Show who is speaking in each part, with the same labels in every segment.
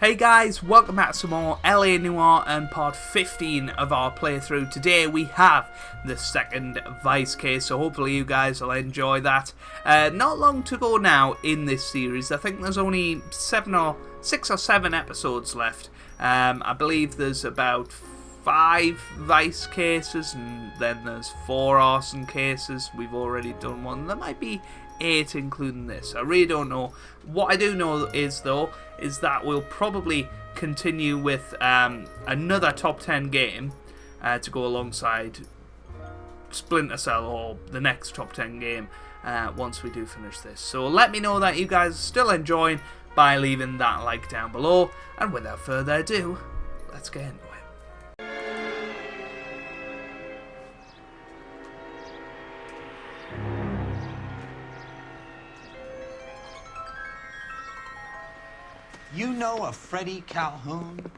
Speaker 1: Hey guys, welcome back to some more LA Noire and part 15 of our playthrough. Today we have the second Vice case, so hopefully you guys will enjoy that. Not long to go now in this series. I think there's only 6 or 7 episodes left. I believe there's about 5 Vice cases and then there's 4 arson cases. We've already done one. There might be 8 including this. I really don't know. What I do know is that we'll probably continue with another top 10 game to go alongside Splinter Cell or the next top 10 game once we do finish this. So let me know that you guys are still enjoying by leaving that like down below, and without further ado, let's get into it.
Speaker 2: You know a Freddie Calhoun?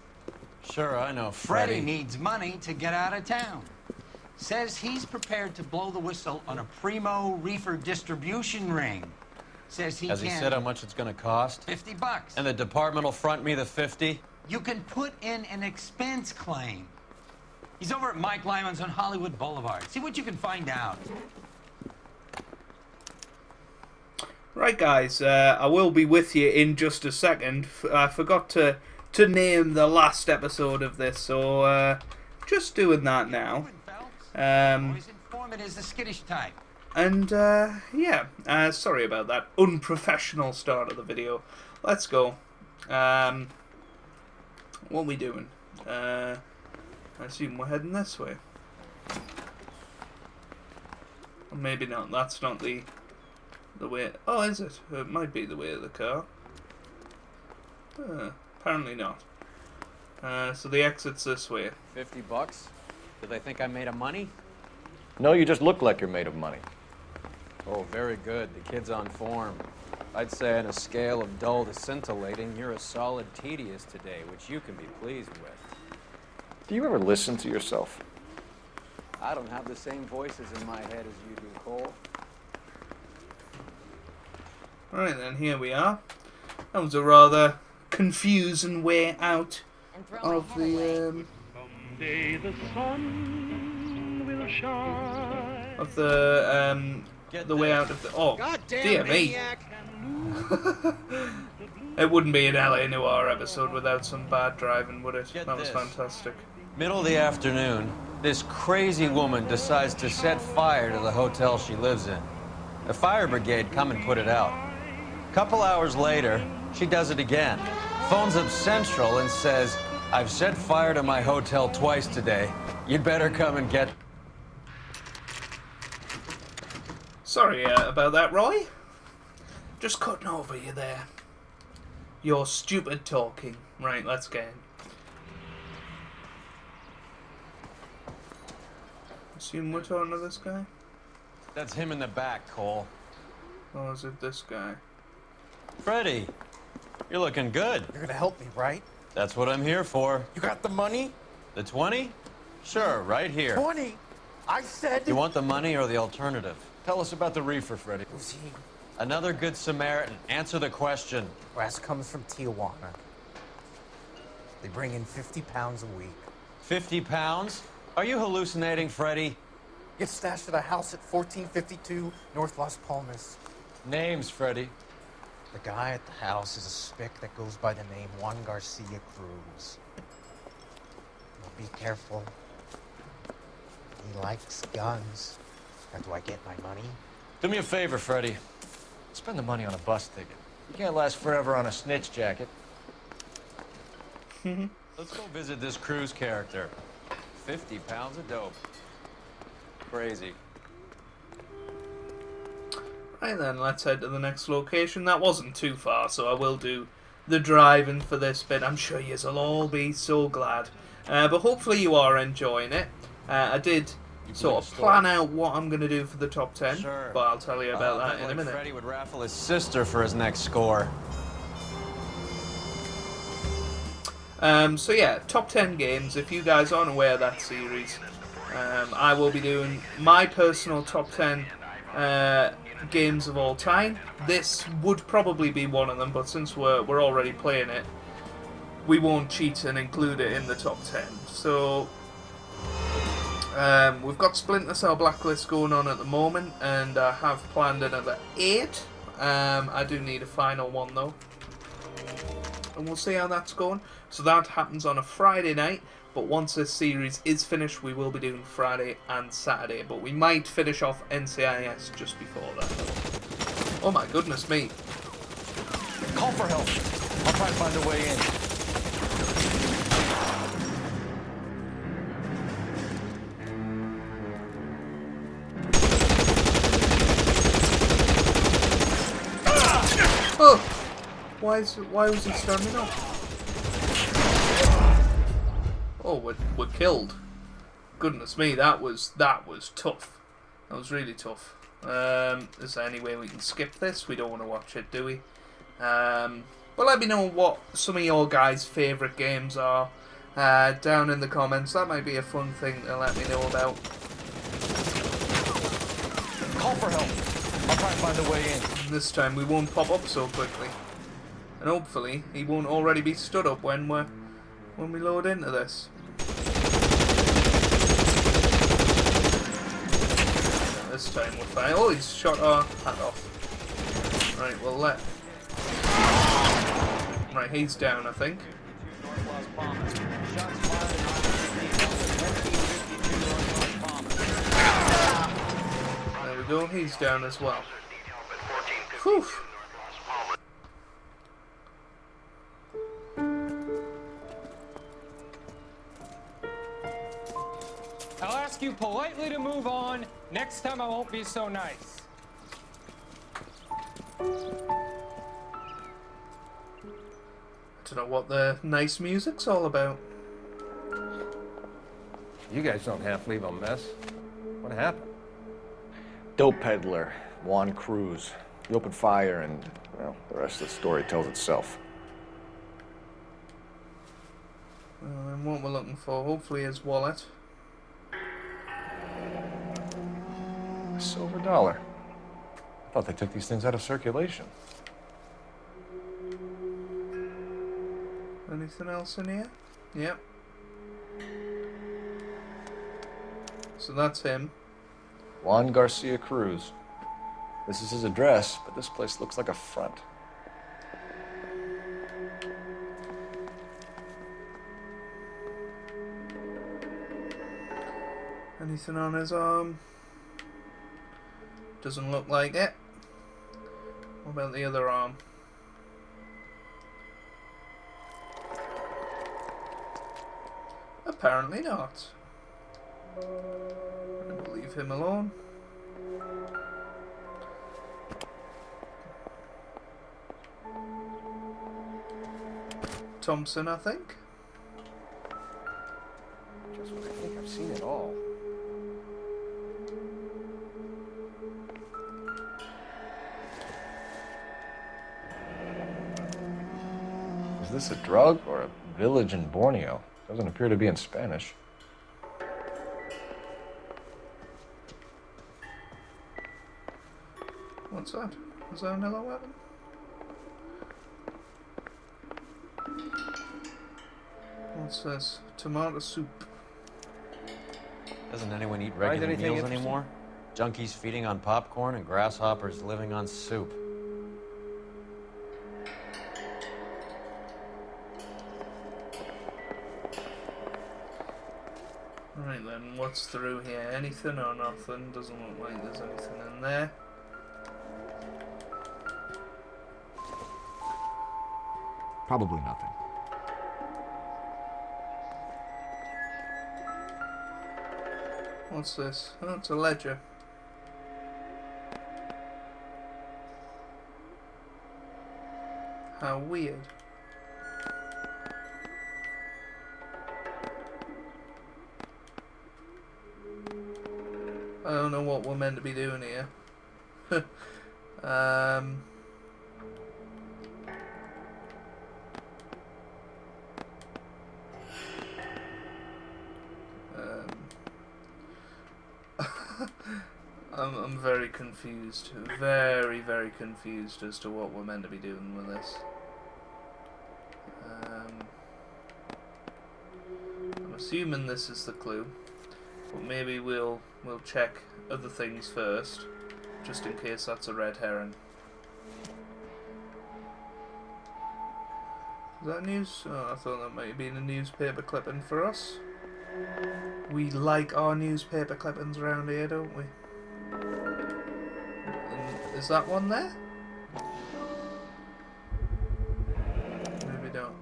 Speaker 3: Sure, I know
Speaker 2: Freddie needs money to get out of town. Says he's prepared to blow the whistle on a primo reefer distribution ring. Says he
Speaker 3: Has he said how much it's going to cost?
Speaker 2: $50.
Speaker 3: And the department will front me the 50?
Speaker 2: You can put in an expense claim. He's over at Mike Lyman's on Hollywood Boulevard. See what you can find out.
Speaker 1: Right guys, I will be with you in just a second. I forgot to name the last episode of this, so just doing that now.
Speaker 2: Always informant is the skittish type.
Speaker 1: And yeah, sorry about that unprofessional start of the video. Let's go. What are we doing? I assume we're heading this way. Or maybe not, that's not the way. Oh, is it? It might be the way of the car. Apparently not. So the exit's this way.
Speaker 3: $50? Do they think I'm made of money?
Speaker 4: No, you just look like you're made of money.
Speaker 3: Oh, very good. The kid's on form. I'd say on a scale of dull to scintillating, you're a solid tedious today, which you can be pleased with.
Speaker 4: Do you ever listen to yourself?
Speaker 3: I don't have the same voices in my head as you do, Cole.
Speaker 1: Right then, here we are. That was a rather confusing way out of the
Speaker 5: Someday the sun will shine.
Speaker 1: Of the way out of the. Oh, dear me! It wouldn't be an LA Noire episode without some bad driving, would it? That was fantastic.
Speaker 3: Middle of the afternoon, this crazy woman decides to set fire to the hotel she lives in. The fire brigade come and put it out. Couple hours later, she does it again. Phones up Central and says, "I've set fire to my hotel twice today. You'd better come and get..."
Speaker 1: Sorry about that, Roy. Just cutting over you there. Your stupid talking. Right, let's get in. Assume we're talking to this guy?
Speaker 3: That's him in the back, Cole.
Speaker 1: Or is it this guy?
Speaker 3: Freddie, you're looking good.
Speaker 6: You're gonna help me, right?
Speaker 3: That's what I'm here for.
Speaker 6: You got the money?
Speaker 3: The 20? Sure, right here.
Speaker 6: 20? I said...
Speaker 3: You want the money or the alternative? Tell us about the reefer, Freddie.
Speaker 6: Who's he?
Speaker 3: Another good Samaritan. Answer the question.
Speaker 6: Brass comes from Tijuana. They bring in 50 pounds a week.
Speaker 3: 50 pounds? Are you hallucinating, Freddie?
Speaker 6: Gets stashed at a house at 1452 North Las Palmas.
Speaker 3: Names, Freddie.
Speaker 6: The guy at the house is a spick that goes by the name Juan Garcia Cruz. Well, be careful. He likes guns. Now, do I get my money?
Speaker 3: Do me a favor, Freddie. Spend the money on a bus ticket. You can't last forever on a snitch jacket. Let's go visit this Cruz character. 50 pounds of dope. Crazy.
Speaker 1: Right then, let's head to the next location. That wasn't too far, so I will do the driving for this bit. I'm sure you'll all be so glad. But hopefully you are enjoying it. I did sort of plan out what I'm going to do for the top 10,
Speaker 3: Sure.
Speaker 1: but I'll tell you about that in a minute.
Speaker 3: Freddie would raffle his sister for his next score.
Speaker 1: So yeah, top 10 games. If you guys aren't aware of that series, I will be doing my personal top 10 games of all time. This would probably be one of them, but since we're already playing it, we won't cheat and include it in the top 10. So we've got Splinter Cell Blacklist going on at the moment, and I have planned another 8. I do need a final one though, and we'll see how that's going. So that happens on a Friday night, but once this series is finished, we will be doing Friday and Saturday, but we might finish off NCIS just before that. Oh my goodness me.
Speaker 3: Call for help. I'll try to find a way in.
Speaker 1: Oh! Why was he standing up? Oh, we're killed. Goodness me, that was tough. That was really tough. Is there any way we can skip this? We don't want to watch it, do we? But let me know what some of your guys' favourite games are down in the comments. That might be a fun thing to let me know about.
Speaker 3: Call for help. I'll try and find a way in.
Speaker 1: This time we won't pop up so quickly. And hopefully he won't already be stood up when we load into this. This time we're fine. Oh, he's shot our hat off. Right, well Right, he's down, I think. There we go, he's down as well. Whew.
Speaker 7: I'll ask you politely to move on. Next time I won't be so nice.
Speaker 1: I don't know what the nice music's all about.
Speaker 8: You guys don't half leave a mess. What happened?
Speaker 4: Dope peddler, Juan Cruz. He opened fire and, well, the rest of the story tells itself.
Speaker 1: Well, and what we're looking for, hopefully, his wallet.
Speaker 4: A silver dollar. I thought they took these things out of circulation.
Speaker 1: Anything else in here? Yep. So that's him.
Speaker 4: Juan Garcia Cruz. This is his address, but this place looks like a front.
Speaker 1: Anything on his arm? Doesn't look like it. What about the other arm? Apparently not. I'll leave him alone. Thompson, I think.
Speaker 8: Just when I think I've seen it all.
Speaker 4: Is this a drug or a village in Borneo? Doesn't appear to be in Spanish.
Speaker 1: What's that? Is that another weapon? What's this? Tomato soup.
Speaker 3: Doesn't anyone eat
Speaker 8: Find
Speaker 3: regular
Speaker 8: anything
Speaker 3: meals
Speaker 8: interesting?
Speaker 3: anymore? Junkies feeding on popcorn and grasshoppers living on soup.
Speaker 1: Right then, what's through here? Anything or nothing? Doesn't look like there's anything in there.
Speaker 9: Probably nothing.
Speaker 1: What's this? Oh, it's a ledger. How weird. I don't know what we're meant to be doing here. I'm very confused. Very, very confused as to what we're meant to be doing with this. assuming this is the clue, but maybe we'll check other things first, just in case that's a red herring. Is that news? Oh, I thought that might have been a newspaper clipping for us. We like our newspaper clippings around here, don't we? And is that one there? Maybe not.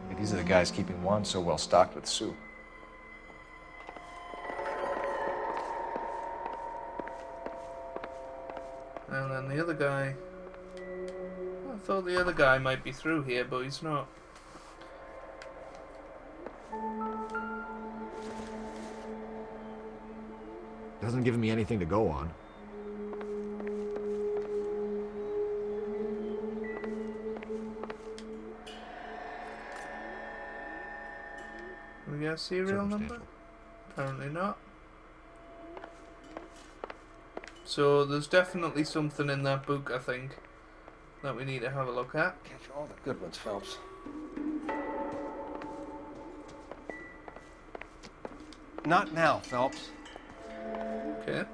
Speaker 4: Maybe these are the guys keeping Juan so well stocked with soup.
Speaker 1: And then the other guy... I thought the other guy might be through here, but he's not.
Speaker 9: Doesn't give me anything to go on.
Speaker 1: We got a serial number?
Speaker 9: Circumstantial.
Speaker 1: Apparently not. So there's definitely something in that book, I think, that we need to have a look at.
Speaker 8: Catch all the good ones, Phelps. Not now, Phelps.
Speaker 1: Okay.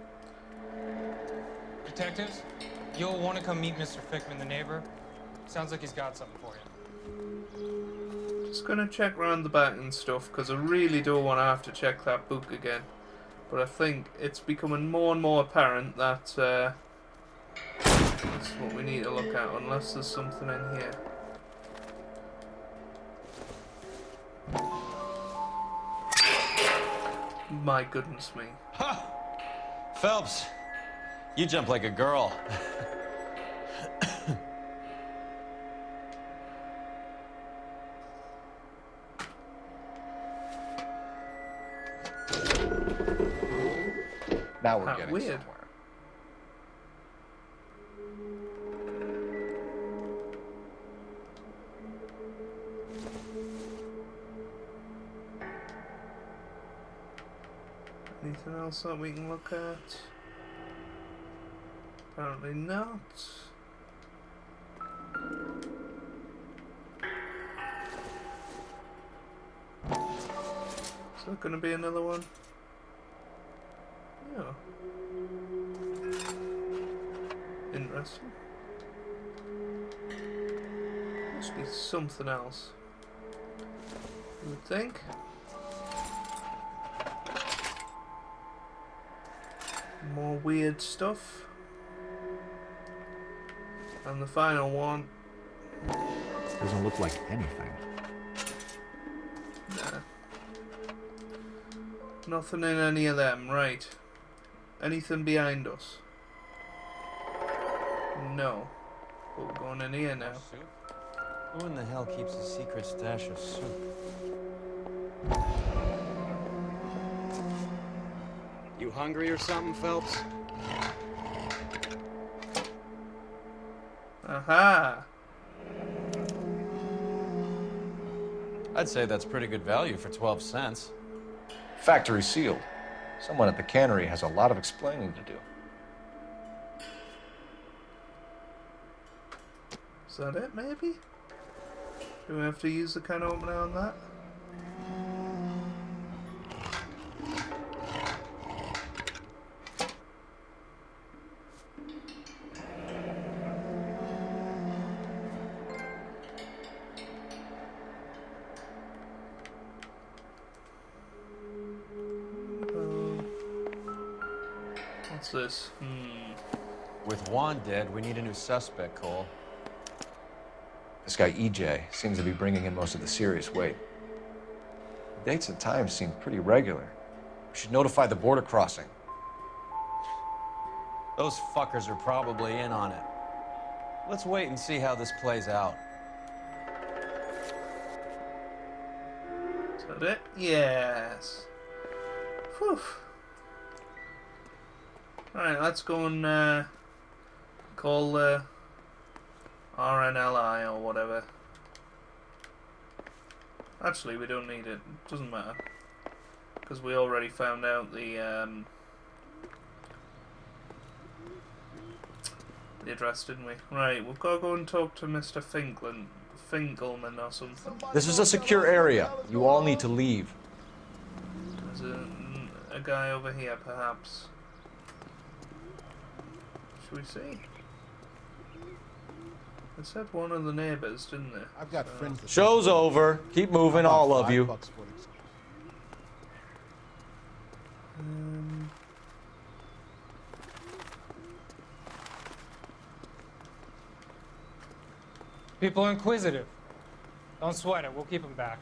Speaker 7: Detectives, you'll want to come meet Mr. Fickman, the neighbor. Sounds like he's got something for you.
Speaker 1: Just gonna check around the back and stuff, because I really don't want to have to check that book again. But I think it's becoming more and more apparent that that's what we need to look at, unless there's something in here. My goodness me.
Speaker 3: Ha! Phelps, you jump like a girl.
Speaker 4: Now we're
Speaker 1: How
Speaker 4: getting
Speaker 1: weird.
Speaker 4: somewhere.
Speaker 1: Anything else that we can look at? Apparently not. Is there going to be another one? Yeah. Interesting. Must be something else. You would think. More weird stuff. And the final one.
Speaker 9: Doesn't look like anything.
Speaker 1: Nah. Nothing in any of them, right. Anything behind us? No. But we're going in here now.
Speaker 3: Soup? Who in the hell keeps a secret stash of soup?
Speaker 10: You hungry or something, Phelps?
Speaker 1: Aha!
Speaker 3: I'd say that's pretty good value for 12 cents.
Speaker 4: Factory sealed. Someone at the cannery has a lot of explaining to do.
Speaker 1: Is that it, maybe? Do we have to use the can opener on that? What's this?
Speaker 3: With Juan dead, we need a new suspect, Cole.
Speaker 4: This guy EJ seems to be bringing in most of the serious weight. The dates and times seem pretty regular. We should notify the border crossing.
Speaker 3: Those fuckers are probably in on it. Let's wait and see how this plays out.
Speaker 1: Is that it? Yes. Whew. Alright, let's go and call RNLI or whatever. Actually, we don't need it. It doesn't matter. Because we already found out the address, didn't we? Right, we've got to go and talk to Mr. Finkelman or something.
Speaker 4: This is a secure area. You all need to leave.
Speaker 1: a guy over here, perhaps. Should we see? It said one of the neighbors, didn't it?
Speaker 6: I've got friends.
Speaker 3: Show's over. Keep moving, all of you.
Speaker 7: People are inquisitive. Don't sweat it. We'll keep them back.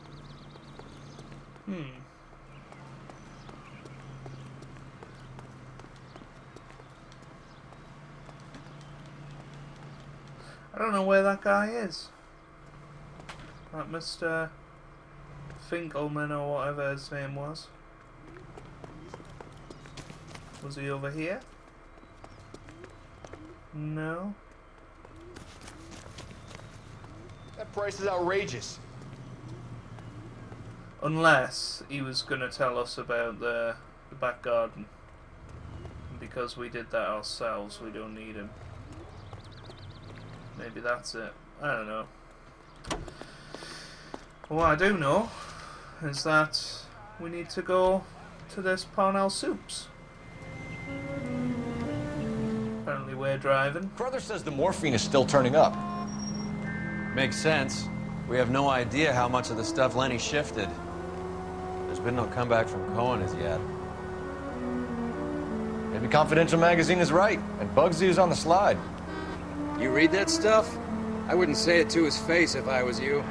Speaker 1: I don't know where that guy is. That Mr. Finkelman or whatever his name was. Was he over here? No.
Speaker 4: That price is outrageous.
Speaker 1: Unless he was going to tell us about the back garden. Because we did that ourselves, we don't need him. Maybe that's it. I don't know. What I do know is that we need to go to this Parnell Soups. Apparently we're driving.
Speaker 4: Brother says the morphine is still turning up.
Speaker 3: Makes sense. We have no idea how much of the stuff Lenny shifted. There's been no comeback from Cohen as yet.
Speaker 4: Maybe Confidential Magazine is right, and Bugsy is on the slide.
Speaker 10: You read that stuff? I wouldn't say it to his face if I was you.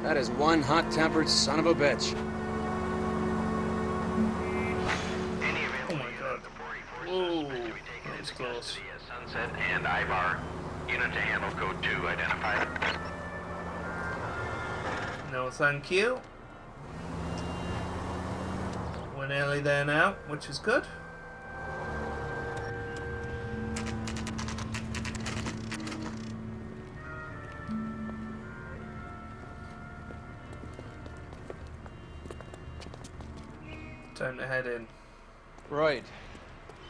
Speaker 10: That is one hot-tempered son of a bitch.
Speaker 1: Oh my god. Whoa, that was close.
Speaker 11: Sunset and Ivar. Unit to handle code 2 identified.
Speaker 1: No, thank you. We're nearly there now, which is good. Time to head in.
Speaker 3: Right.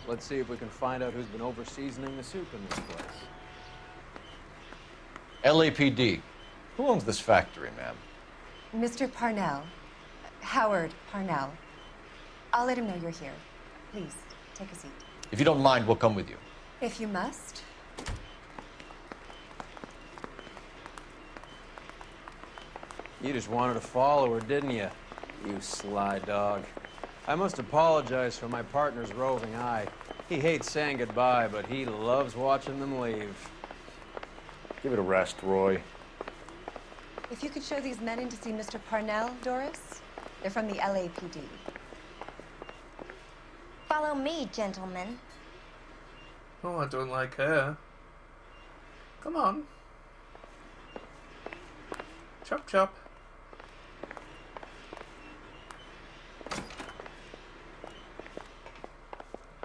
Speaker 3: Let's see if we can find out who's been over-seasoning the soup in this place.
Speaker 4: LAPD. Who owns this factory, ma'am?
Speaker 12: Mr. Parnell. Howard Parnell. I'll let him know you're here. Please, take a seat.
Speaker 4: If you don't mind, we'll come with you.
Speaker 12: If you must.
Speaker 3: You just wanted a follower, didn't you? You sly dog. I must apologize for my partner's roving eye. He hates saying goodbye, but he loves watching them leave.
Speaker 4: Give it a rest, Roy.
Speaker 12: If you could show these men in to see Mr. Parnell, Doris. They're from the LAPD.
Speaker 13: Follow me, gentlemen.
Speaker 1: Oh, I don't like her. Come on. Chop chop.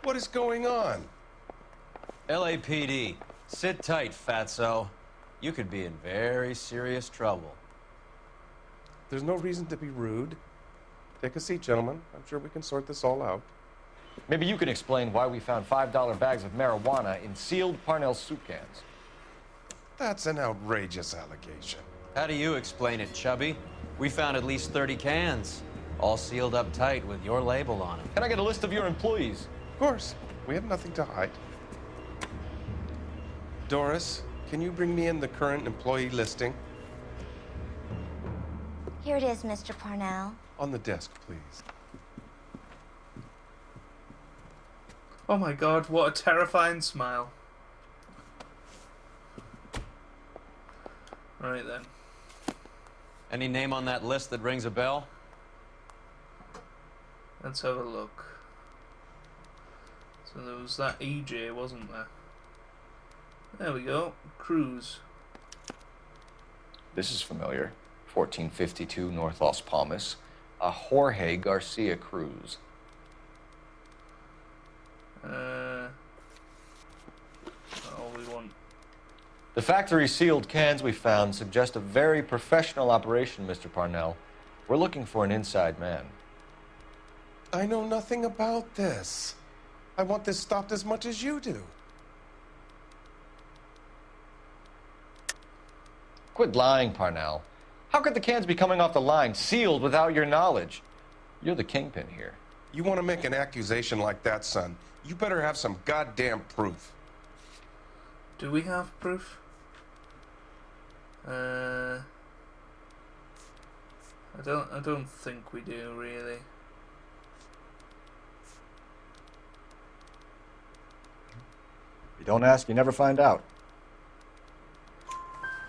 Speaker 14: What is going on?
Speaker 3: LAPD, sit tight, fatso. You could be in very serious trouble.
Speaker 14: There's no reason to be rude. Take a seat, gentlemen. I'm sure we can sort this all out.
Speaker 4: Maybe you can explain why we found $5 bags of marijuana in sealed Parnell soup cans.
Speaker 14: That's an outrageous allegation.
Speaker 3: How do you explain it, Chubby? We found at least 30 cans, all sealed up tight with your label on them.
Speaker 4: Can I get a list of your employees?
Speaker 14: Of course. We have nothing to hide. Doris, can you bring me in the current employee listing?
Speaker 13: Here it is, Mr. Parnell.
Speaker 14: On the desk, please.
Speaker 1: Oh my god, what a terrifying smile. Right then.
Speaker 3: Any name on that list that rings a bell?
Speaker 1: Let's have a look. So there was that EJ, wasn't there? There we go. Cruz.
Speaker 4: This is familiar. 1452 North Las Palmas. A Jorge Garcia Cruz.
Speaker 1: All we want.
Speaker 4: The factory sealed cans we found suggest a very professional operation, Mr. Parnell. We're looking for an inside man.
Speaker 14: I know nothing about this. I want this stopped as much as you do.
Speaker 4: Quit lying, Parnell. How could the cans be coming off the line sealed without your knowledge? You're the kingpin here.
Speaker 14: You want to make an accusation like that, son, you better have some goddamn proof.
Speaker 1: Do we have proof? I don't think we do, really.
Speaker 9: You don't ask, you never find out.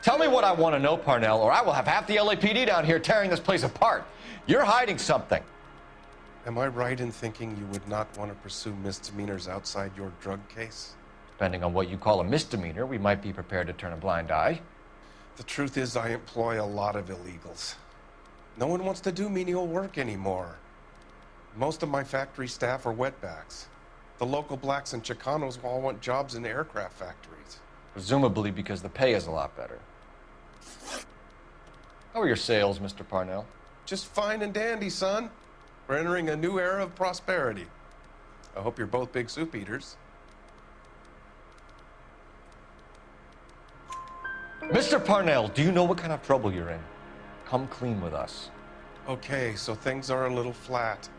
Speaker 4: Tell me what I want to know, Parnell, or I will have half the LAPD down here tearing this place apart. You're hiding something.
Speaker 14: Am I right in thinking you would not want to pursue misdemeanors outside your drug case?
Speaker 4: Depending on what you call a misdemeanor, we might be prepared to turn a blind eye.
Speaker 14: The truth is, I employ a lot of illegals. No one wants to do menial work anymore. Most of my factory staff are wetbacks. The local blacks and Chicanos all want jobs in aircraft factories.
Speaker 4: Presumably because the pay is a lot better. How are your sales, Mr. Parnell?
Speaker 14: Just fine and dandy, son. We're entering a new era of prosperity. I hope you're both big soup eaters.
Speaker 4: Mr. Parnell, do you know what kind of trouble you're in? Come clean with us.
Speaker 14: Okay, so things are a little flat.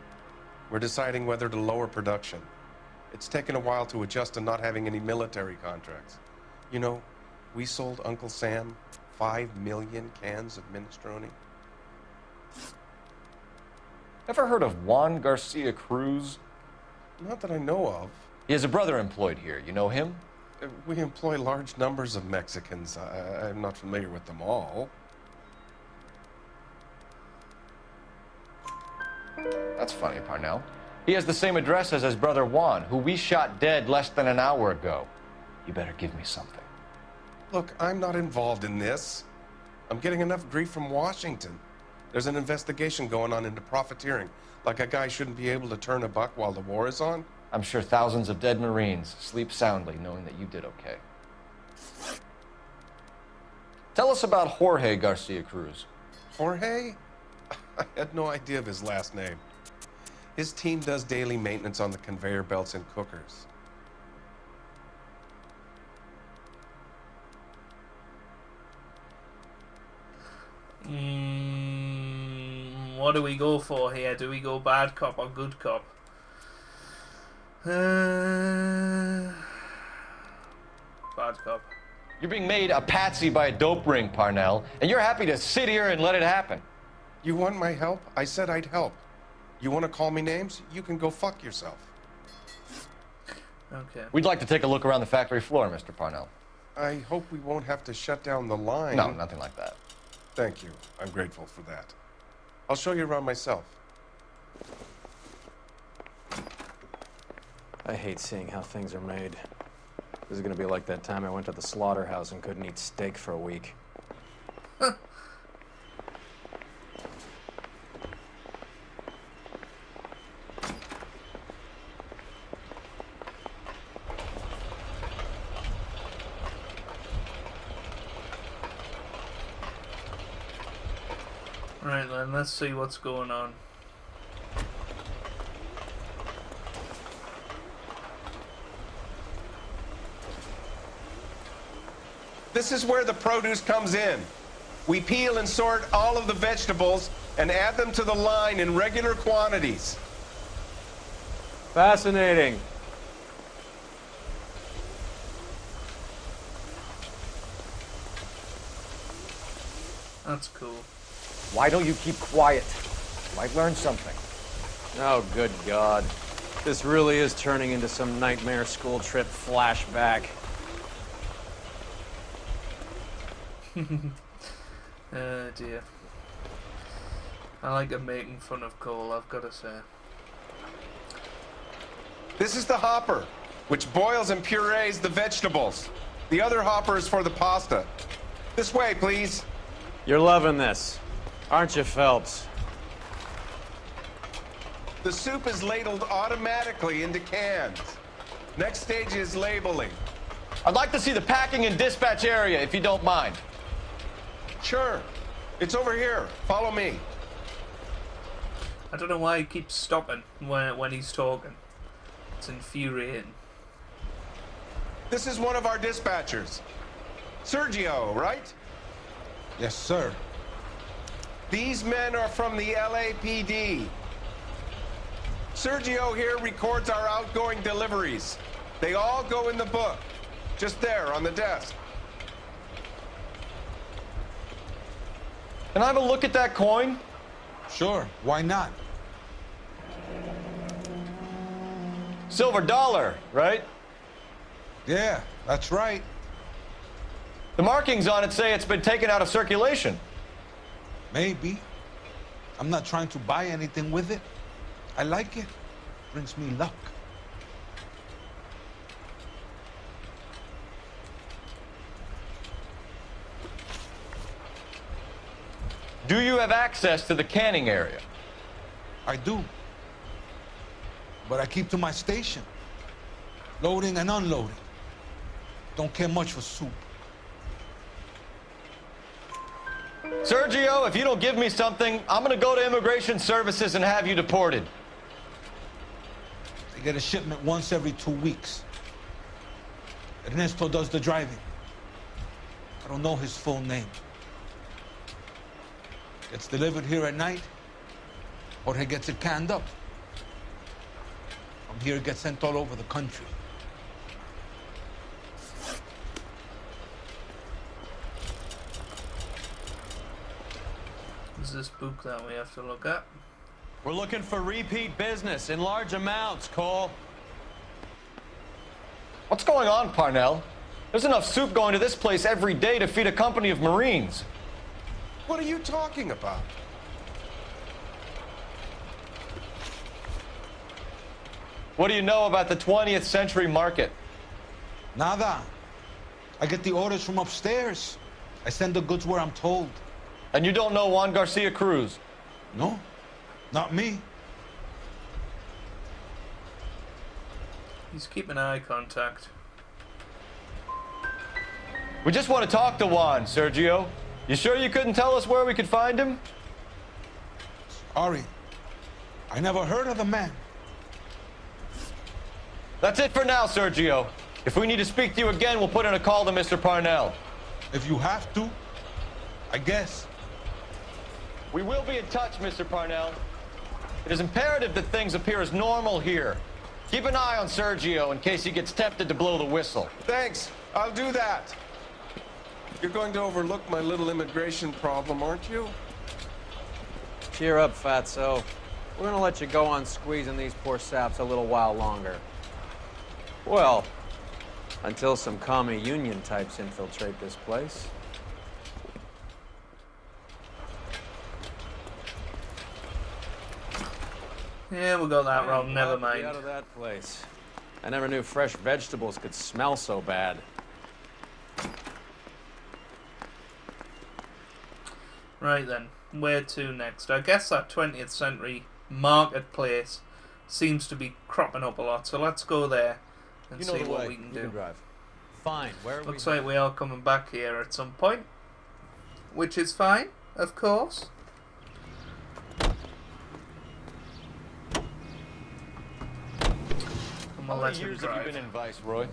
Speaker 14: We're deciding whether to lower production. It's taken a while to adjust to not having any military contracts. You know, we sold Uncle Sam 5 million cans of minestrone.
Speaker 4: Ever heard of Juan Garcia Cruz?
Speaker 14: Not that I know of.
Speaker 4: He has a brother employed here. You know him?
Speaker 14: We employ large numbers of Mexicans. I'm not familiar with them all.
Speaker 4: That's funny, Parnell. He has the same address as his brother Juan, who we shot dead less than an hour ago. You better give me something.
Speaker 14: Look, I'm not involved in this. I'm getting enough grief from Washington. There's an investigation going on into profiteering. Like a guy shouldn't be able to turn a buck while the war is on.
Speaker 4: I'm sure thousands of dead Marines sleep soundly knowing that you did okay. Tell us about Jorge Garcia Cruz.
Speaker 14: Jorge? I had no idea of his last name. His team does daily maintenance on the conveyor belts and cookers.
Speaker 1: What do we go for here? Do we go bad cop or good cop? Bad cop.
Speaker 4: You're being made a patsy by a dope ring, Parnell, and you're happy to sit here and let it happen.
Speaker 14: You want my help? I said I'd help. You want to call me names? You can go fuck yourself.
Speaker 1: Okay.
Speaker 4: We'd like to take a look around the factory floor, Mr. Parnell.
Speaker 14: I hope we won't have to shut down the line.
Speaker 4: No, nothing like that.
Speaker 14: Thank you. I'm grateful for that. I'll show you around myself.
Speaker 10: I hate seeing how things are made. This is gonna be like that time I went to the slaughterhouse and couldn't eat steak for a week.
Speaker 1: Right then, let's see what's going on.
Speaker 14: This is where the produce comes in. We peel and sort all of the vegetables and add them to the line in regular quantities.
Speaker 10: Fascinating.
Speaker 1: That's cool.
Speaker 4: Why don't you keep quiet? You might learn something.
Speaker 10: Oh, good God. This really is turning into some nightmare school trip flashback.
Speaker 1: Oh dear. I like them making fun of Cole, I've got to say.
Speaker 14: This is the hopper, which boils and purees the vegetables. The other hopper is for the pasta. This way, please.
Speaker 10: You're loving this, aren't you, Phelps?
Speaker 14: The soup is ladled automatically into cans. Next stage is labeling.
Speaker 4: I'd like to see the packing and dispatch area, if you don't mind.
Speaker 14: Sure. It's over here. Follow me.
Speaker 1: I don't know why he keeps stopping when he's talking. It's infuriating.
Speaker 14: This is one of our dispatchers. Sergio, right?
Speaker 15: Yes, sir.
Speaker 14: These men are from the LAPD. Sergio here records our outgoing deliveries. They all go in the book. Just there, on the desk.
Speaker 3: Can I have a look at that coin?
Speaker 15: Sure, why not?
Speaker 3: Silver dollar, right?
Speaker 15: Yeah, that's right.
Speaker 3: The markings on it say it's been taken out of circulation.
Speaker 15: Maybe. I'm not trying to buy anything with it. I like it. Brings me luck.
Speaker 3: Do you have access to the canning area?
Speaker 15: I do. But I keep to my station. Loading and unloading. Don't care much for soup.
Speaker 3: Sergio, if you don't give me something, I'm gonna go to Immigration Services and have you deported.
Speaker 15: They get a shipment once every 2 weeks. Ernesto does the driving. I don't know his full name. Gets delivered here at night, or he gets it canned up. From here, it gets sent all over the country.
Speaker 1: Is this book that we have to look at?
Speaker 3: We're looking for repeat business in large amounts, Cole. What's going on, Parnell? There's enough soup going to this place every day to feed a company of Marines.
Speaker 14: What are you talking about?
Speaker 3: What do you know about the 20th century market?
Speaker 15: Nada. I get the orders from upstairs. I send the goods where I'm told.
Speaker 3: And you don't know Juan Garcia Cruz?
Speaker 15: No, not me.
Speaker 1: He's keeping eye contact.
Speaker 3: We just want to talk to Juan, Sergio. You sure you couldn't tell us where we could find him?
Speaker 15: Ari, I never heard of the man.
Speaker 3: That's it for now, Sergio. If we need to speak to you again, we'll put in a call to Mr. Parnell.
Speaker 15: If you have to, I guess.
Speaker 3: We will be in touch, Mr. Parnell. It is imperative that things appear as normal here. Keep an eye on Sergio in case he gets tempted to blow the whistle.
Speaker 14: Thanks. I'll do that. You're going to overlook my little immigration problem, aren't you?
Speaker 10: Cheer up, fatso. We're gonna let you go on squeezing these poor saps a little while longer. Well, until some commie union types infiltrate this place.
Speaker 1: Yeah, we got that wrong. Never
Speaker 10: Get
Speaker 1: mind.
Speaker 10: out of that place. I never knew fresh vegetables could smell so bad.
Speaker 1: Right then, where to next? I guess that 20th century marketplace seems to be cropping up a lot, so let's go there and
Speaker 10: You know
Speaker 1: see
Speaker 10: the
Speaker 1: what
Speaker 10: way.
Speaker 1: we can
Speaker 10: You
Speaker 1: do.
Speaker 10: can drive. Fine. Where are
Speaker 1: Looks
Speaker 10: we?
Speaker 1: like we are coming back here at some point, which is fine, of course. And we'll
Speaker 3: How
Speaker 1: let
Speaker 3: many
Speaker 1: him
Speaker 3: years have you
Speaker 1: drive.
Speaker 3: been in Viceroy?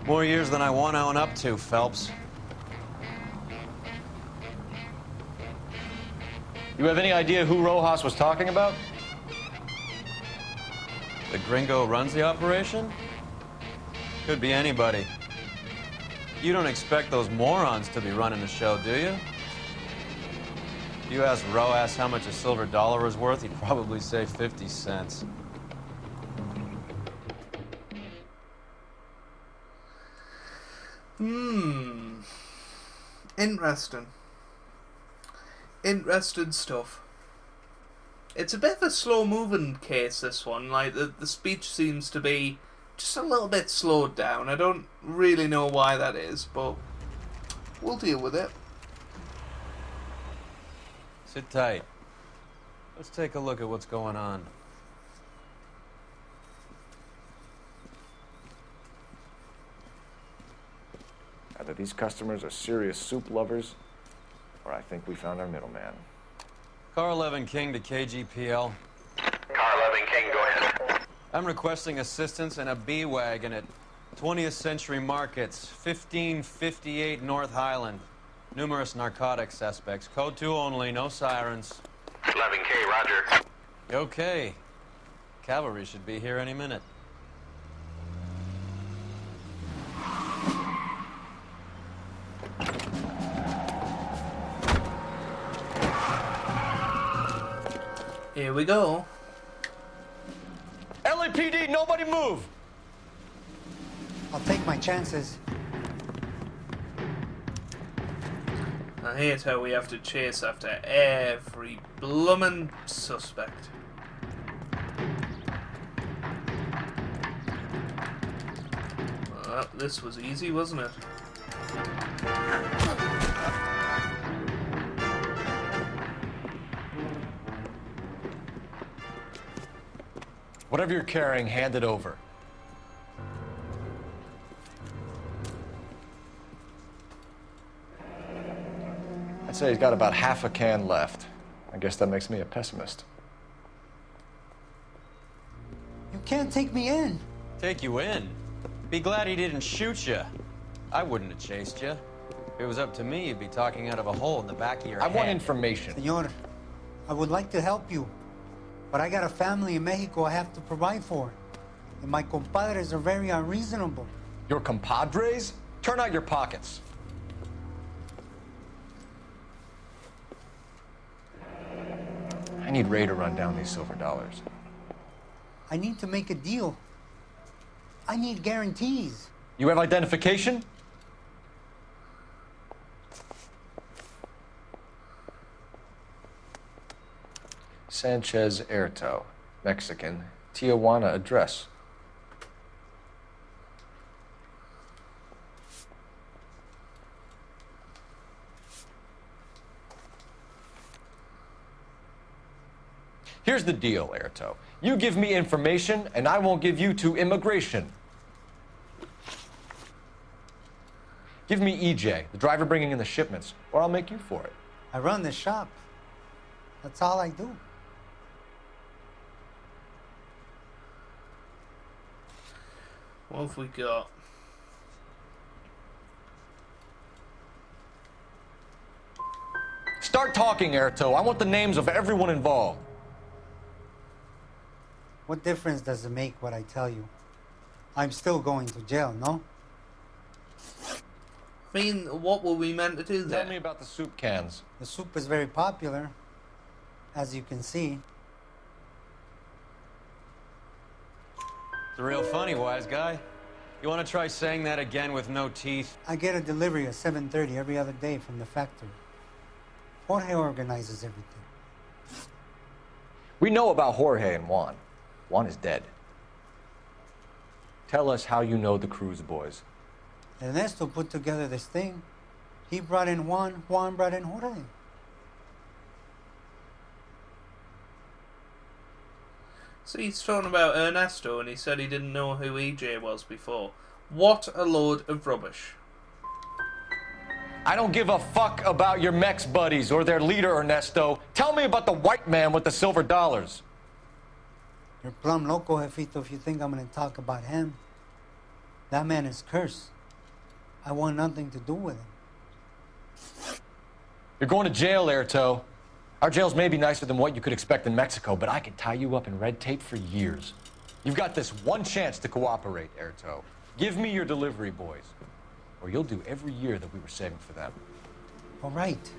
Speaker 10: More years than I want to own up to, Phelps.
Speaker 3: You have any idea who Rojas was talking about?
Speaker 10: The gringo runs the operation? Could be anybody. You don't expect those morons to be running the show, do you? If you ask Rojas how much a silver dollar is worth, he'd probably say 50 cents.
Speaker 1: Interesting. Interesting stuff. It's a bit of a slow-moving case, this one. Like, the speech seems to be just a little bit slowed down. I don't really know why that is, but we'll deal with it.
Speaker 10: Sit tight. Let's take a look at what's going on.
Speaker 4: Either these customers are serious soup lovers, or I think we found our middleman.
Speaker 10: Car 11 King to KGPL.
Speaker 11: Car 11 King, go ahead.
Speaker 10: I'm requesting assistance in a B-Wagon at 20th Century Markets, 1558 North Highland. Numerous narcotic suspects. Code 2 only, no sirens.
Speaker 11: 11K, roger.
Speaker 3: Okay. Cavalry should be here any minute.
Speaker 1: Here we go.
Speaker 10: LAPD, nobody move!
Speaker 6: I'll take my chances.
Speaker 1: I hate how we have to chase after every bloomin' suspect. Well, this was easy, wasn't it?
Speaker 4: Whatever you're carrying, hand it over. I'd say he's got about half a can left. I guess that makes me a pessimist.
Speaker 6: You can't take me in.
Speaker 3: Take you in? Be glad he didn't shoot you. I wouldn't have chased you. If it was up to me, you'd be talking out of a hole in the back of your head.
Speaker 4: I want information.
Speaker 6: Senor, I would like to help you, but I got a family in Mexico I have to provide for. And my compadres are very unreasonable.
Speaker 4: Your compadres? Turn out your pockets. I need Ray to run down these silver dollars.
Speaker 6: I need to make a deal. I need guarantees.
Speaker 4: You have identification? Sanchez Erto, Mexican, Tijuana address. Here's the deal, Erto. You give me information, and I won't give you to immigration. Give me EJ, the driver bringing in the shipments, or I'll make you for it.
Speaker 6: I run the shop. That's all I do.
Speaker 1: What have we got?
Speaker 4: Start talking, Erto. I want the names of everyone involved.
Speaker 6: What difference does it make what I tell you? I'm still going to jail, no?
Speaker 1: I mean, what were we meant to do there?
Speaker 4: Tell me about the soup cans.
Speaker 6: The soup is very popular, as you can see.
Speaker 3: It's real funny, wise guy. You want to try saying that again with no teeth?
Speaker 6: I get a delivery at 7:30 every other day from the factory. Jorge organizes everything.
Speaker 4: We know about Jorge and Juan. Juan is dead. Tell us how you know the Cruz boys.
Speaker 6: Ernesto put together this thing. He brought in Juan, Juan brought in Jorge.
Speaker 1: So he's talking about Ernesto and he said he didn't know who EJ was before. What a load of rubbish.
Speaker 4: I don't give a fuck about your Mex buddies or their leader, Ernesto. Tell me about the white man with the silver dollars.
Speaker 6: You're plumb loco, Jefito, if you think I'm gonna talk about him. That man is cursed. I want nothing to do with him.
Speaker 4: You're going to jail, Erto. Our jails may be nicer than what you could expect in Mexico, but I can tie you up in red tape for years. You've got this one chance to cooperate, Erto. Give me your delivery boys, or you'll do every year that we were saving for them.
Speaker 6: All right.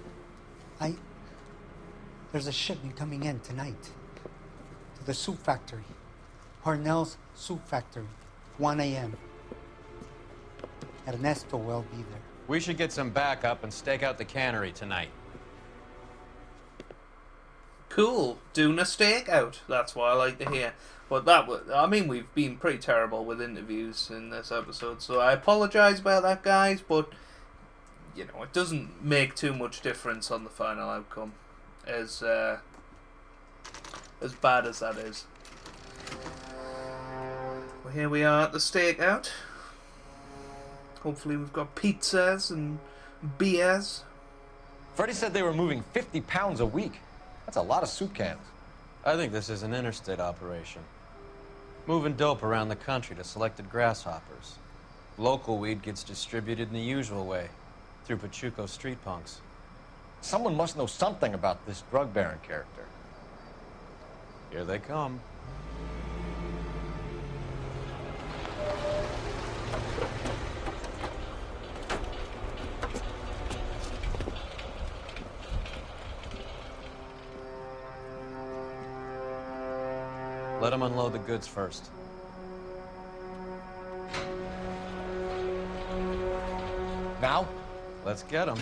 Speaker 6: There's a shipment coming in tonight to the soup factory. Parnell's Soup Factory, 1 a.m. Ernesto will be there.
Speaker 3: We should get some backup and stake out the cannery tonight.
Speaker 1: Cool. Doing a stakeout. That's what I like to hear. But that was, I mean, we've been pretty terrible with interviews in this episode, so I apologise about that, guys, but, you know, it doesn't make too much difference on the final outcome, as bad as that is. Well, here we are at the stakeout. Hopefully we've got pizzas and beers.
Speaker 4: Freddie said they were moving 50 pounds a week. That's a lot of soup cans.
Speaker 3: I think this is an interstate operation. Moving dope around the country to selected grasshoppers. Local weed gets distributed in the usual way, through Pachuco street punks.
Speaker 4: Someone must know something about this drug baron character.
Speaker 3: Here they come. Let them unload the goods first.
Speaker 4: Now?
Speaker 3: Let's get them.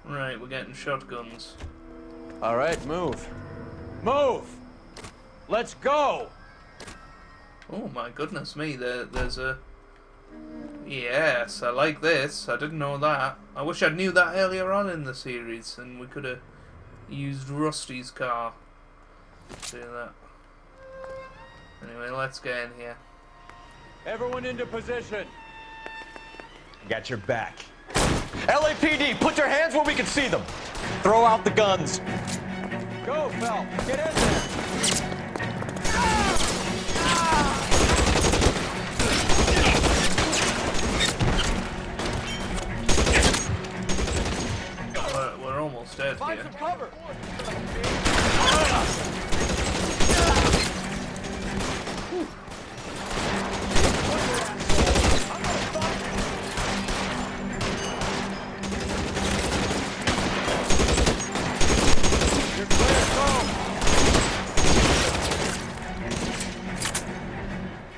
Speaker 1: Right, we're getting shotguns.
Speaker 3: All right, move. Move! Let's go!
Speaker 1: Oh my goodness me, there's a... Yes, I like this. I didn't know that. I wish I knew that earlier on in the series, and we could have used Rusty's car to do that. Anyway, let's get in here.
Speaker 3: Everyone into position.
Speaker 4: Got your back. LAPD, put your hands where we can see them. Throw out the guns.
Speaker 3: Go, Phelps. Get in there.
Speaker 1: We're almost dead
Speaker 3: Find
Speaker 1: here.
Speaker 3: some cover.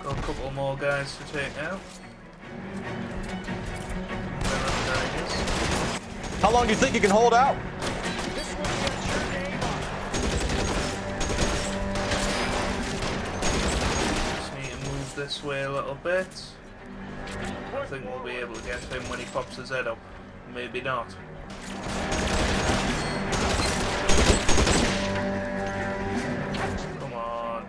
Speaker 1: Got a couple more guys to take out.
Speaker 4: How long do you think you can hold out?
Speaker 1: Just need to move this way a little bit. I think we'll be able to get him when he pops his head up. Maybe not. Come on.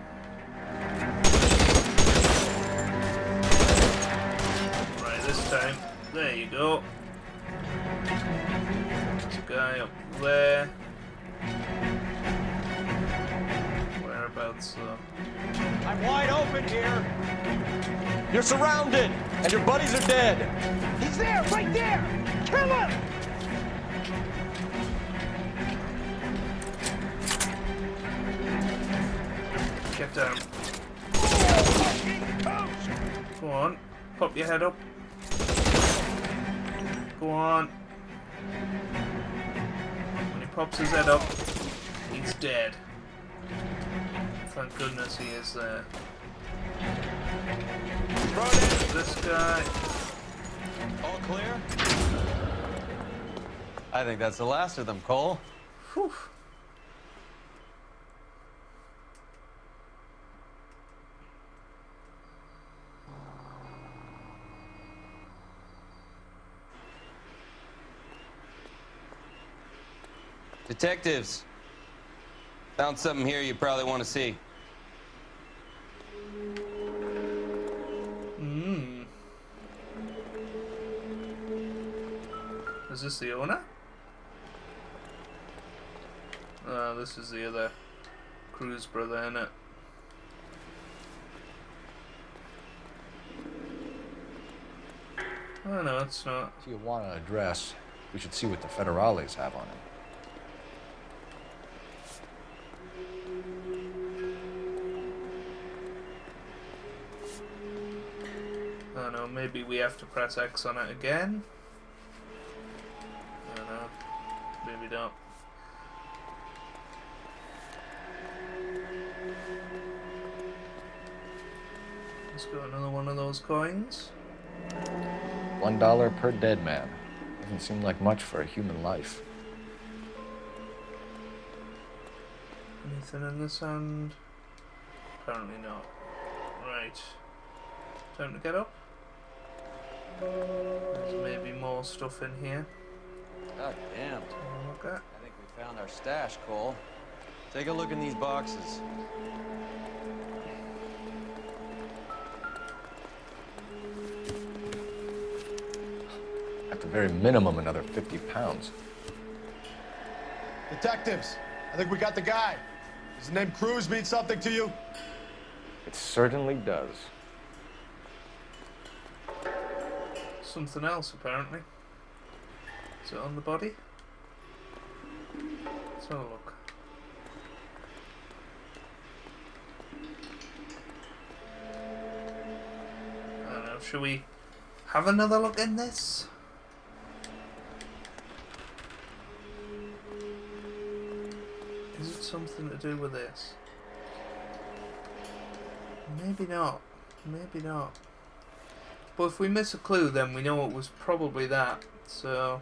Speaker 1: Right, this time. There you go. There's a guy up there. Whereabouts though?
Speaker 3: I'm wide open here.
Speaker 4: You're surrounded, and your buddies are dead.
Speaker 3: He's there, right there. Kill him.
Speaker 1: Get down. Go on. Pop your head up. Go on. When he pops his head up, he's dead. Thank goodness he is there. This guy.
Speaker 3: All clear? I think that's the last of them, Cole.
Speaker 1: Whew.
Speaker 16: Detectives, found something here you probably want to see.
Speaker 1: Is this the owner? This is the other Cruz brother, innit? Oh no, it's not.
Speaker 9: If you want an address, we should see what the federales have on it.
Speaker 1: Oh no, maybe we have to press X on it again? I don't know. Maybe not. Let's go another one of those coins.
Speaker 9: $1 per dead man. Doesn't seem like much for a human life.
Speaker 1: Anything in this hand? Apparently not. Right. Time to get up. There's maybe more stuff in here.
Speaker 3: God damn.
Speaker 1: Look at.
Speaker 3: I think we found our stash, Cole. Take a look in these boxes.
Speaker 4: At the very minimum, another 50 pounds.
Speaker 17: Detectives, I think we got the guy. Does the name Cruz mean something to you?
Speaker 4: It certainly does.
Speaker 1: Something else, apparently. Is it on the body? Let's have a look. I don't know, should we have another look in this? Is it something to do with this? Maybe not. Maybe not. But if we miss a clue, then we know it was probably that. So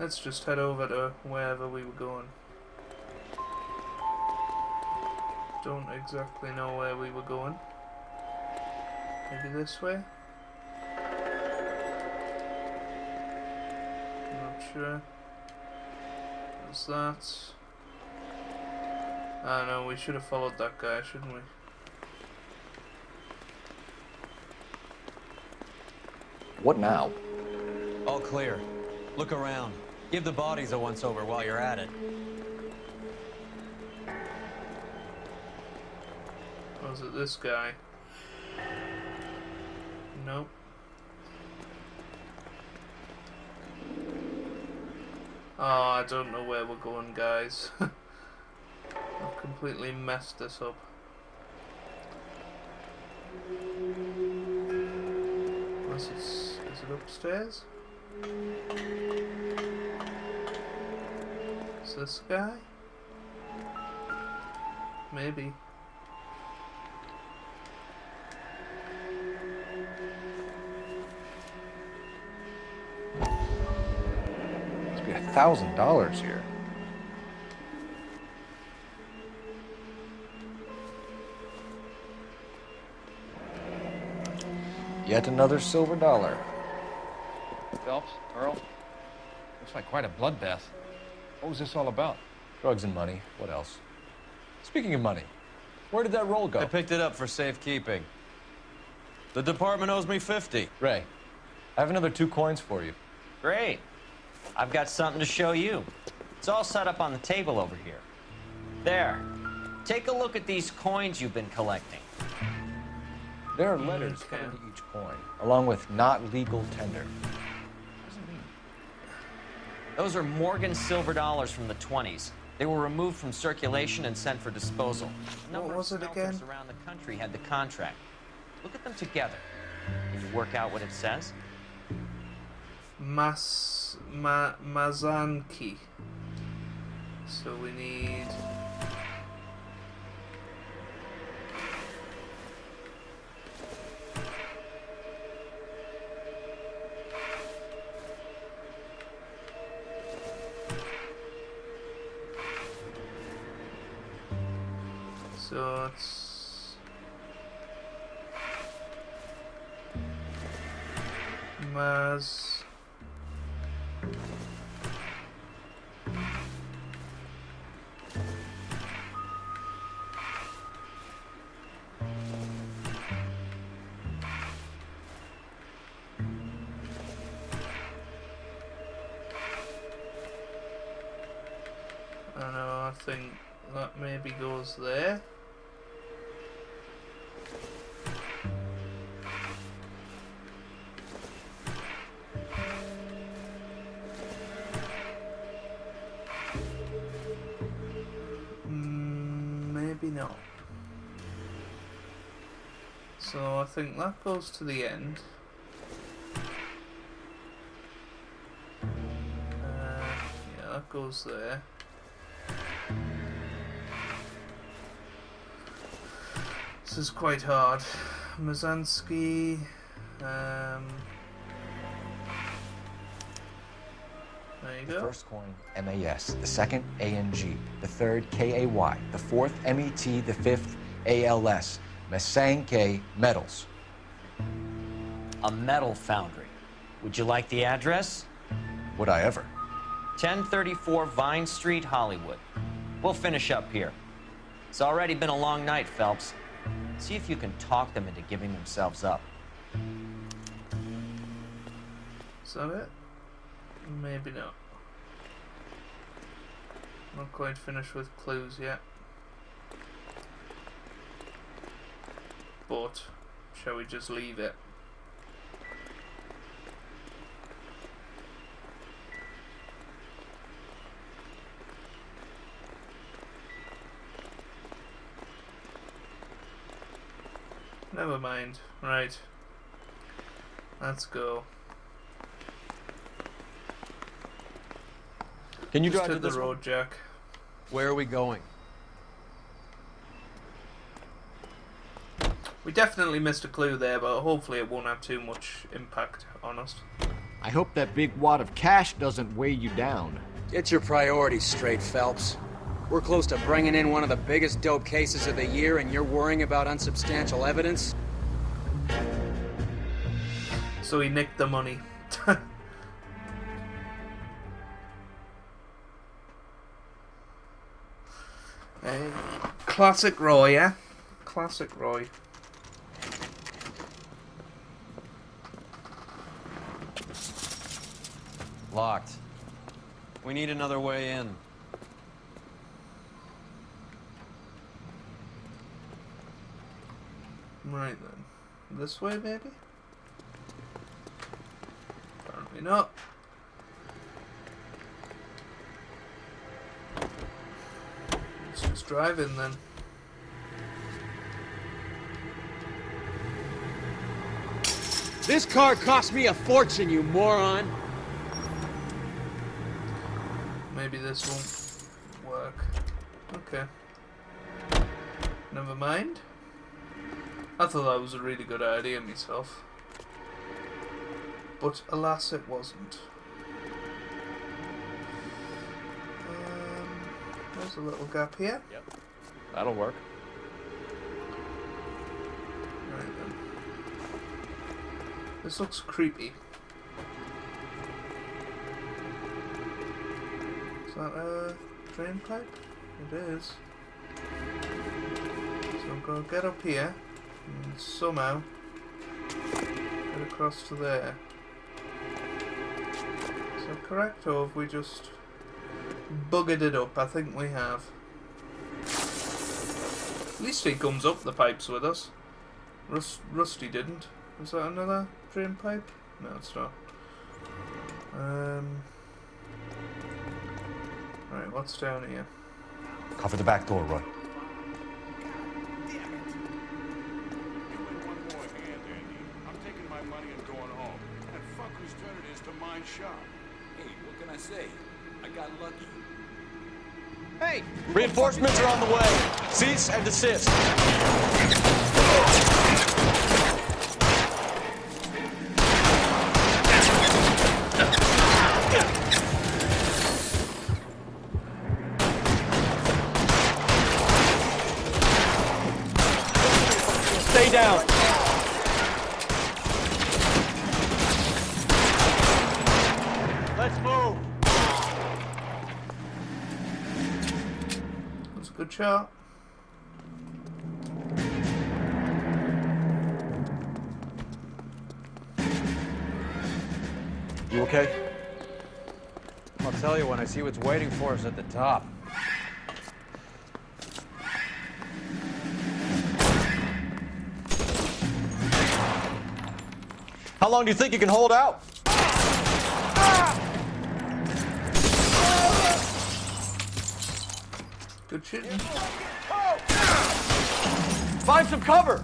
Speaker 1: let's just head over to wherever we were going. Don't exactly know where we were going. Maybe this way? Not sure. What's that? I know, we should have followed that guy, shouldn't we?
Speaker 4: What now?
Speaker 3: All clear. Look around. Give the bodies a once-over while you're at it.
Speaker 1: Was it this guy? Nope. Oh, I don't know where we're going, guys. I've completely messed this up. Unless is it upstairs? Is this guy? Maybe.
Speaker 4: Must be $1,000 here. Yet another silver dollar.
Speaker 8: Phelps, Earl, looks like quite a bloodbath. What was this all about?
Speaker 4: Drugs and money. What else? Speaking of money, where did that roll go?
Speaker 3: I picked it up for safekeeping. The department owes me 50.
Speaker 4: Ray, I have another 2 coins for you.
Speaker 18: Great. I've got something to show you. It's all set up on the table over here. There. Take a look at these coins you've been collecting.
Speaker 4: There are letters pinned to each coin, along with not legal tender.
Speaker 18: Those are Morgan silver dollars from the 20s. They were removed from circulation and sent for disposal. A number of smelters around the country had the contract. Look at them together. Can you work out what it says?
Speaker 1: Mazanki. So we need... So it's Maz. I don't know, I think that maybe goes there. Maybe not. So I think that goes to the end. Yeah, that goes there. This is quite hard. Mazansky. There you go.
Speaker 4: The first coin, MAS. The second, ANG. The third, KAY. The fourth, MET. The fifth, ALS. Masanke Metals.
Speaker 18: A metal foundry. Would you like the address?
Speaker 4: Would I ever?
Speaker 18: 1034 Vine Street, Hollywood. We'll finish up here. It's already been a long night, Phelps. See if you can talk them into giving themselves up.
Speaker 1: Is that it? Maybe not. Not quite finished with clues yet. But shall we just leave it? Never mind. Right. Let's go.
Speaker 3: Can you
Speaker 1: Just
Speaker 3: drive to
Speaker 1: hit the
Speaker 3: this
Speaker 1: road,
Speaker 3: one?
Speaker 1: Jack.
Speaker 3: Where are we going?
Speaker 1: We definitely missed a clue there, but hopefully it won't have too much impact on us.
Speaker 9: I hope that big wad of cash doesn't weigh you down.
Speaker 19: Get your priorities straight, Phelps. We're close to bringing in one of the biggest dope cases of the year, and you're worrying about unsubstantial evidence?
Speaker 1: So he nicked the money. Classic Roy, yeah? Classic Roy.
Speaker 3: Locked. We need another way in.
Speaker 1: Right then. This way, maybe? Apparently not. Let's just drive in then.
Speaker 19: This car cost me a fortune, you moron!
Speaker 1: Maybe this won't work. Okay. Never mind. I thought that was a really good idea myself. But alas, it wasn't. There's a little gap here.
Speaker 4: Yep. That'll work.
Speaker 1: Right then. This looks creepy. Is that a drain pipe? It is. So I'm gonna get up here and somehow get across to there. Is that correct, or have we just buggered it up? I think we have. At least he comes up the pipes with us. Rusty didn't. Is that another drain pipe? No, it's not. Right, what's down here?
Speaker 4: Cover the back door, Roy.
Speaker 20: What can I say? I got lucky.
Speaker 19: Hey!
Speaker 4: Reinforcements are on the way. Cease and desist. Stay down.
Speaker 19: Let's move!
Speaker 1: That's a good shot.
Speaker 4: You okay?
Speaker 3: I'll tell you when I see what's waiting for us at the top.
Speaker 4: How long do you think you can hold out?
Speaker 1: Good shooting.
Speaker 4: Find some cover.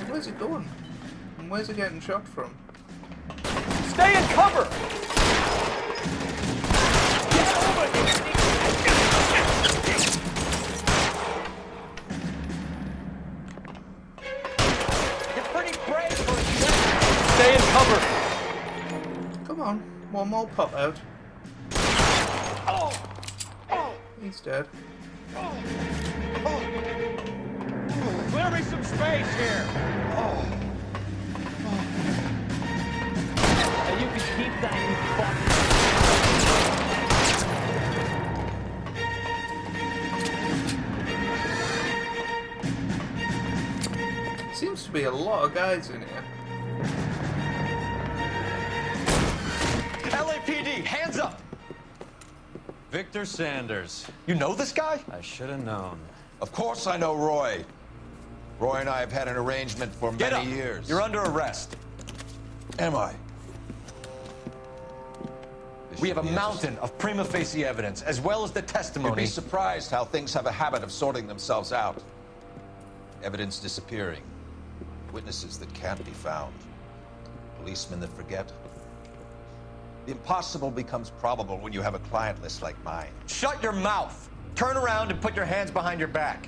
Speaker 1: Where's it going? And where's it getting shot from?
Speaker 4: Stay in cover.
Speaker 19: You're pretty brave for a
Speaker 4: Stay in cover.
Speaker 1: Come on, one more pop out. He's dead.
Speaker 19: Clear me some
Speaker 4: some space here.
Speaker 18: And you can keep that, you fucking...
Speaker 1: Seems to be a lot of guys in here.
Speaker 4: LAPD, hands up!
Speaker 3: Victor Sanders.
Speaker 4: You know this guy?
Speaker 3: I should have known.
Speaker 21: Of course I know Roy. Roy and I have had an arrangement for many years.
Speaker 4: You're under arrest.
Speaker 21: Am I?
Speaker 4: We have a mountain of prima facie evidence, as well as the testimony.
Speaker 21: You'd be surprised how things have a habit of sorting themselves out. Evidence disappearing. Witnesses that can't be found. Policemen that forget. The impossible becomes probable when you have a client list like mine.
Speaker 4: Shut your mouth! Turn around and put your hands behind your back.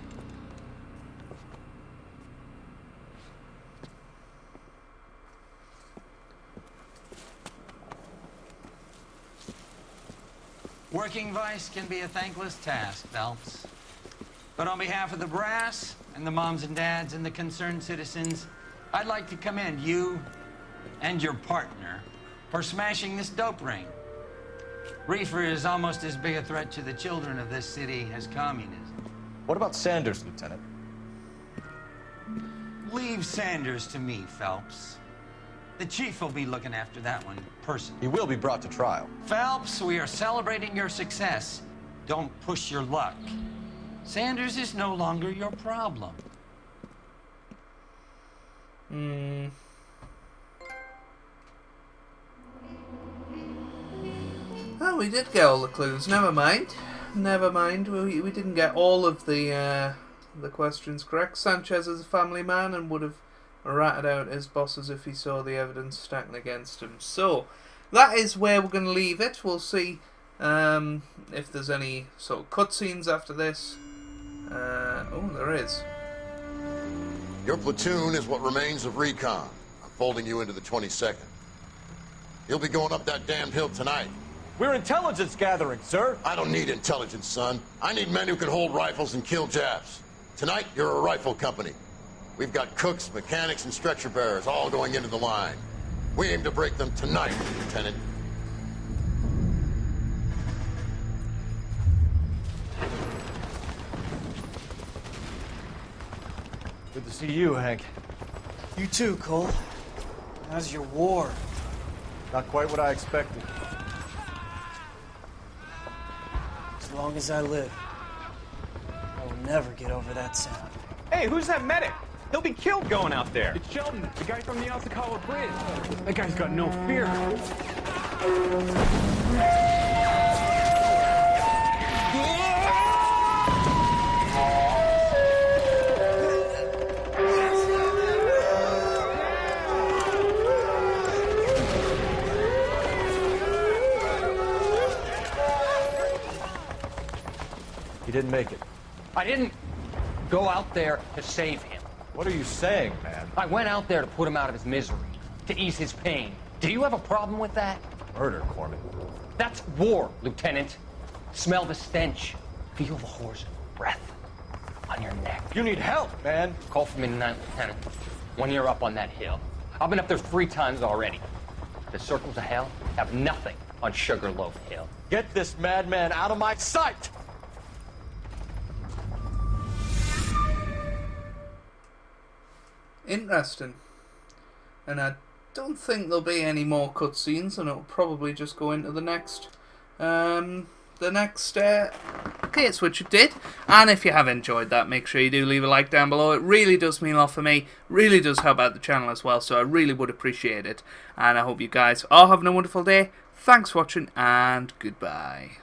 Speaker 2: Working vice can be a thankless task, Phelps. But on behalf of the brass and the moms and dads and the concerned citizens, I'd like to commend you and your partner for smashing this dope ring. Reefer is almost as big a threat to the children of this city as communism.
Speaker 4: What about Sanders, Lieutenant?
Speaker 2: Leave Sanders to me, Phelps. The chief will be looking after that one personally.
Speaker 4: He will be brought to trial.
Speaker 2: Phelps, we are celebrating your success. Don't push your luck. Sanders is no longer your problem.
Speaker 1: Oh, we did get all the clues. Never mind. Never mind. We didn't get all of the questions correct. Sanchez is a family man and would have ratted out his bosses if he saw the evidence stacking against him. So, that is where we're going to leave it. We'll see if there's any sort of cutscenes after this. Oh, there is.
Speaker 22: Your platoon is what remains of recon. I'm folding you into the 22nd. You'll be going up that damned hill tonight.
Speaker 4: We're intelligence gathering, sir.
Speaker 22: I don't need intelligence, son. I need men who can hold rifles and kill Japs. Tonight, you're a rifle company. We've got cooks, mechanics, and stretcher bearers all going into the line. We aim to break them tonight, Lieutenant.
Speaker 4: Good to see you, Hank.
Speaker 23: You too, Cole. How's your war?
Speaker 4: Not quite what I expected.
Speaker 23: As long as I live, I will never get over that sound.
Speaker 24: Hey, who's that medic? He'll be killed going out there. It's Sheldon, the guy from the Osakawa Bridge. That guy's got no fear.
Speaker 4: He didn't make it.
Speaker 18: I didn't go out there to save him.
Speaker 4: What are you saying, man?
Speaker 18: I went out there to put him out of his misery, to ease his pain. Do you have a problem with that?
Speaker 4: Murder, Corman.
Speaker 18: That's war, Lieutenant. Smell the stench. Feel the horse's breath on your neck.
Speaker 4: You need help, man.
Speaker 18: Call for me tonight, Lieutenant, when you're up on that hill. I've been up there 3 times already. The circles of hell have nothing on Sugarloaf Hill.
Speaker 4: Get this madman out of my sight!
Speaker 1: Interesting. And I don't think there'll be any more cutscenes, and it'll probably just go into the next case, which it did. And if you have enjoyed that, make sure you do leave a like down below. It really does mean a lot for me, really does help out the channel as well, so I really would appreciate it. And I hope you guys are having a wonderful day. Thanks for watching, and goodbye.